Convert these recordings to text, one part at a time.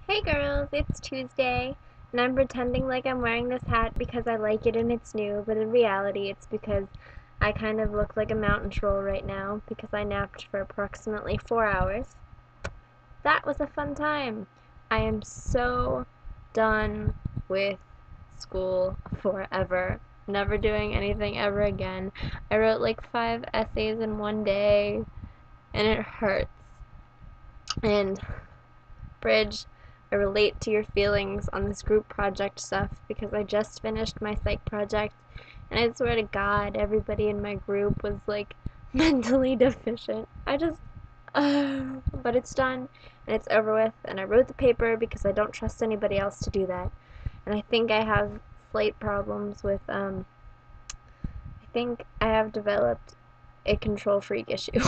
Hey girls, it's Tuesday, and I'm pretending like I'm wearing this hat because I like it and it's new, but in reality it's because I kind of look like a mountain troll right now because I napped for approximately 4 hours. That was a fun time. I am so done with school forever. Never doing anything ever again. I wrote like 5 essays in one day, and it hurts. And Bridge, I relate to your feelings on this group project stuff because I just finished my psych project and I swear to God, everybody in my group was like mentally deficient. But it's done and it's over with, and I wrote the paper because I don't trust anybody else to do that. And I think I have slight problems with, I think I have developed a control freak issue.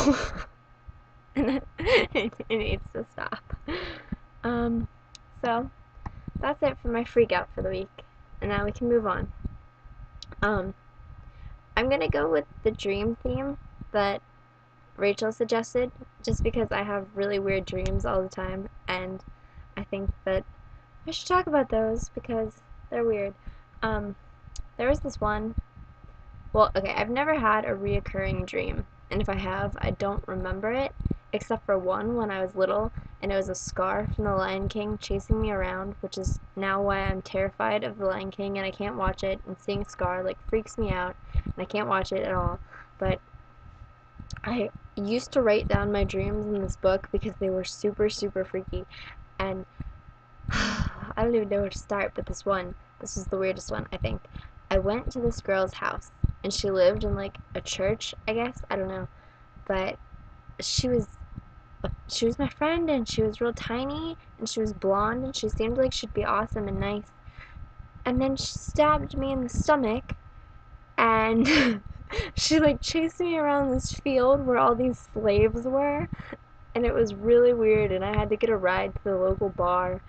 And it needs to stop. Um, so that's it for my freak out for the week. And now we can move on. Um, I'm gonna go with the dream theme that Rachel suggested, just because I have really weird dreams all the time, and I think that I should talk about those because they're weird. Um, there was this one. Well, okay, I've never had a reoccurring dream, and if I have, I don't remember it, except for one when I was little, and it was a Scar from The Lion King chasing me around, which is now why I'm terrified of The Lion King and I can't watch it, and seeing Scar like freaks me out, and I can't watch it at all. But I used to write down my dreams in this book because they were super, super freaky, and I don't even know where to start, but this is the weirdest one, I think. I went to this girl's house, and she lived in like a church, I guess. I don't know, but she was she was my friend, and she was real tiny, and she was blonde, and she seemed like she'd be awesome and nice. And then she stabbed me in the stomach, and she like chased me around this field where all these slaves were, and it was really weird, and I had to get a ride to the local bar,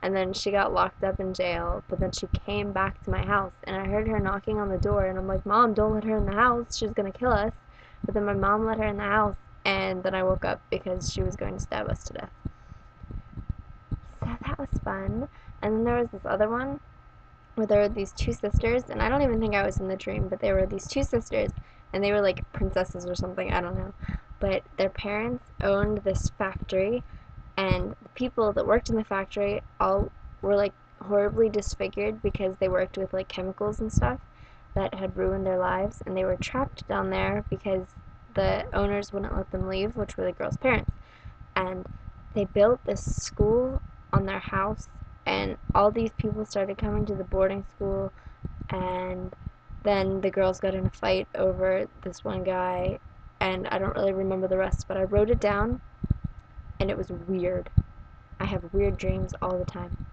and then she got locked up in jail, but then she came back to my house, and I heard her knocking on the door, and I'm like, Mom, don't let her in the house, she's gonna kill us. But then my mom let her in the house, and then I woke up because she was going to stab us to death. So that was fun. And then there was this other one where there were these two sisters, and I don't even think I was in the dream, but they were these two sisters, and they were like princesses or something, I don't know. But their parents owned this factory, and the people that worked in the factory all were like horribly disfigured because they worked with like chemicals and stuff that had ruined their lives, and they were trapped down there because the owners wouldn't let them leave, which were the girls' parents. And they built this school on their house, and all these people started coming to the boarding school, and then the girls got in a fight over this one guy, and I don't really remember the rest, but I wrote it down, and it was weird. I have weird dreams all the time.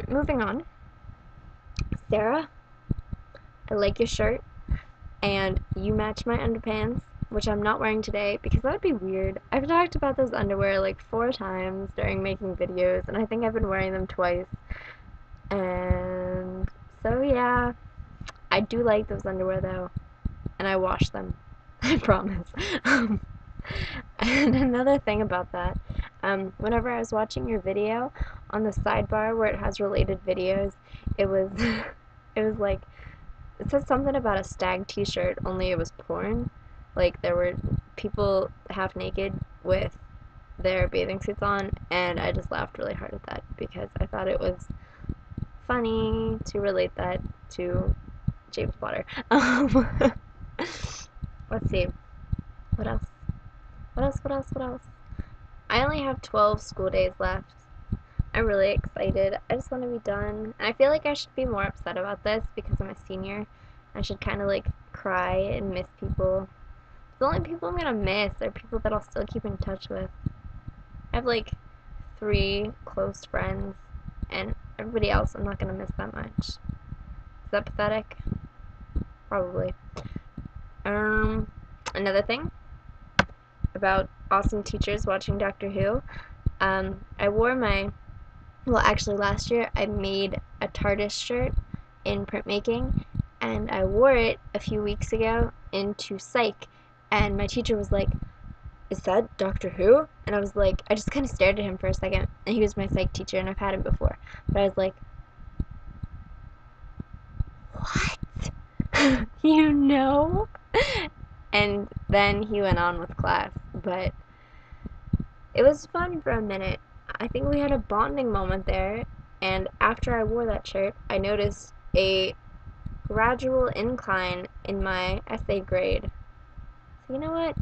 Moving on. Sarah, I like your shirt, and you match my underpants, which I'm not wearing today because that would be weird. I've talked about those underwear like 4 times during making videos, and I think I've been wearing them twice. And so, yeah, I do like those underwear though, and I wash them. I promise. And another thing about that, whenever I was watching your video, on the sidebar where it has related videos, it was, it was like, it said something about a stag t-shirt, only it was porn. Like, there were people half naked with their bathing suits on, and I just laughed really hard at that because I thought it was funny to relate that to James Potter. Let's see. What else? What else? What else? What else? I only have 12 school days left. I'm really excited. I just want to be done. And I feel like I should be more upset about this because I'm a senior. I should kind of like cry and miss people. The only people I'm gonna miss are people that I'll still keep in touch with. I have like 3 close friends, and everybody else I'm not gonna miss that much. Is that pathetic? Probably. Um, Another thing about awesome teachers watching Doctor Who. I wore my, well, actually last year I made a TARDIS shirt in printmaking, and I wore it a few weeks ago into psych, and my teacher was like, is that Doctor Who? And I was like, I just kind of stared at him for a second, and he was my psych teacher, and I've had him before. But I was like, what? You know? And then he went on with class, but it was fun for a minute. I think we had a bonding moment there, and after I wore that shirt, I noticed a gradual incline in my essay grade. So you know what?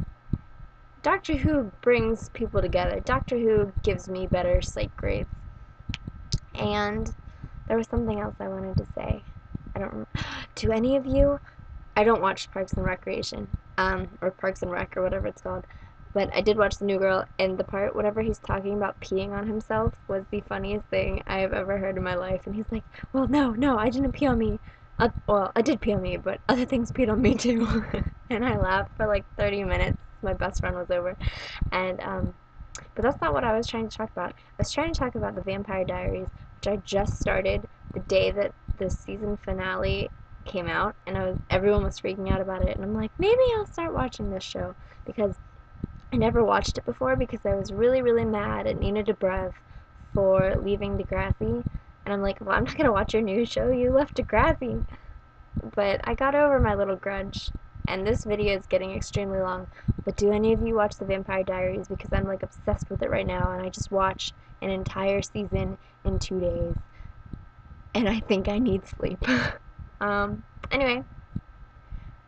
Doctor Who brings people together. Doctor Who gives me better psych grades. And there was something else I wanted to say. I don't remember. To any of you, I don't watch Parks and Recreation, or Parks and Rec, or whatever it's called. But I did watch The New Girl, and the part, whatever he's talking about peeing on himself, was the funniest thing I have ever heard in my life. And he's like, well, no, I didn't pee on me. Well, I did pee on me, but other things peed on me too. And I laughed for like 30 minutes. My best friend was over. And, but that's not what I was trying to talk about. I was trying to talk about the Vampire Diaries, which I just started the day that the season finale came out, and everyone was freaking out about it, and I'm like, maybe I'll start watching this show, because I never watched it before, because I was really, really mad at Nina Dobrev for leaving Degrassi, and I'm like, well, I'm not gonna watch your new show, you left Degrassi. But I got over my little grudge, and this video is getting extremely long. But do any of you watch The Vampire Diaries? Because I'm like obsessed with it right now, and I just watched an entire season in 2 days, and I think I need sleep. Anyway,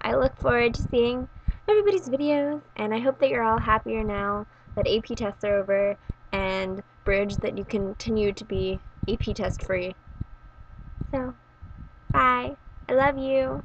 I look forward to seeing everybody's videos, and I hope that you're all happier now that AP tests are over, and Bridge, that you continue to be AP test free. So, bye. I love you.